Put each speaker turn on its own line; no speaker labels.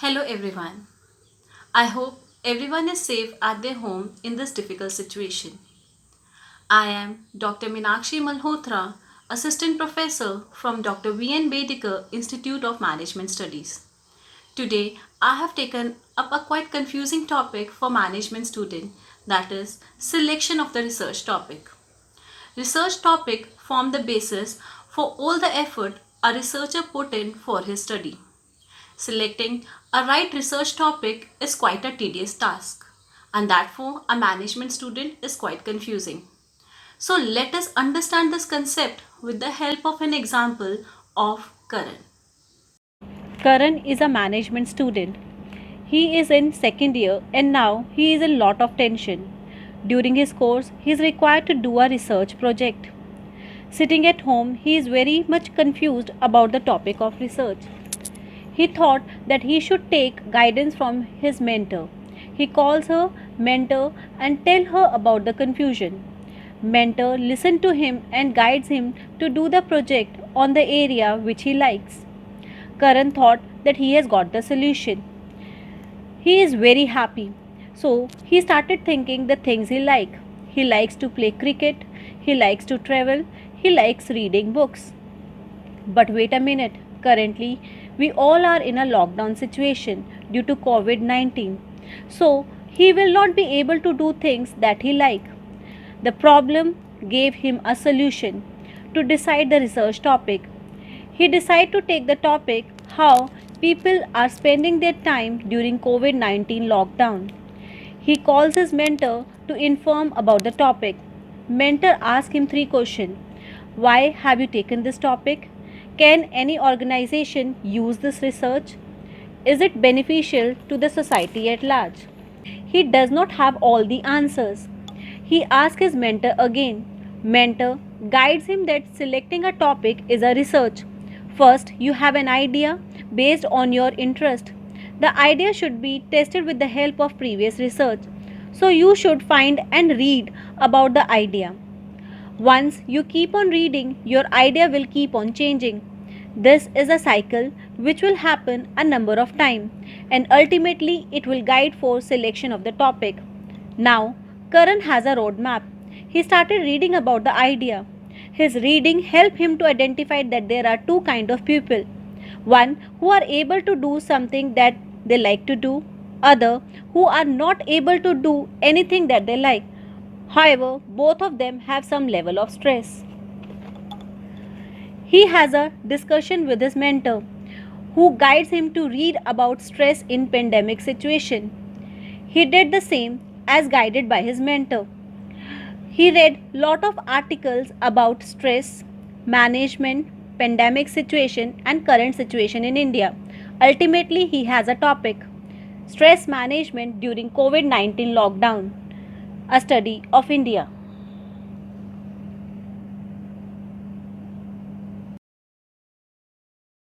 Hello everyone. I hope everyone is safe at their home in this difficult situation. I am Dr. Minakshi Malhotra, Assistant Professor from Dr. V.N. Bedekar Institute of Management Studies. Today, I have taken up a quite confusing topic for management student, that is selection of the research topic. Research topic form the basis for all the effort a researcher put in for his study. Selecting a right research topic is quite a tedious task, and that for a management student is quite confusing. So let us understand this concept with the help of an example of Karan.
Karan is a management student. He is in second year and now he is in lot of tension. During his course, he is required to do a research project. Sitting at home, he is very much confused about the topic of research. He thought that he should take guidance from his mentor. He calls her mentor and tell her about the confusion. Mentor listens to him and guides him to do the project on the area which he likes. Karan thought that he has got the solution. He is very happy. So he started thinking the things he like. He likes to play cricket, he likes to travel, he likes reading books. But wait a minute, currently we all are in a lockdown situation due to COVID-19. So he will not be able to do things that he like. The problem gave him a solution to decide the research topic. He decided to take the topic how people are spending their time during COVID-19 lockdown. He calls his mentor to inform about the topic. Mentor asks him three questions. Why have you taken this topic? Can any organization use this research? Is it beneficial to the society at large? He does not have all the answers. He asks his mentor again. Mentor guides him that selecting a topic is a research. First, you have an idea based on your interest. The idea should be tested with the help of previous research. So, you should find and read about the idea. Once you keep on reading, your idea will keep on changing. This is a cycle which will happen a number of times and ultimately it will guide for selection of the topic. Now, Karan has a roadmap. He started reading about the idea. His reading helped him to identify that there are two kind of people. One who are able to do something that they like to do, other who are not able to do anything that they like. However, both of them have some level of stress. He has a discussion with his mentor who guides him to read about stress in pandemic situation. He did the same as guided by his mentor. He read lot of articles about stress, management, pandemic situation and current situation in India. Ultimately, he has a topic stress management during COVID-19 lockdown, a study of India.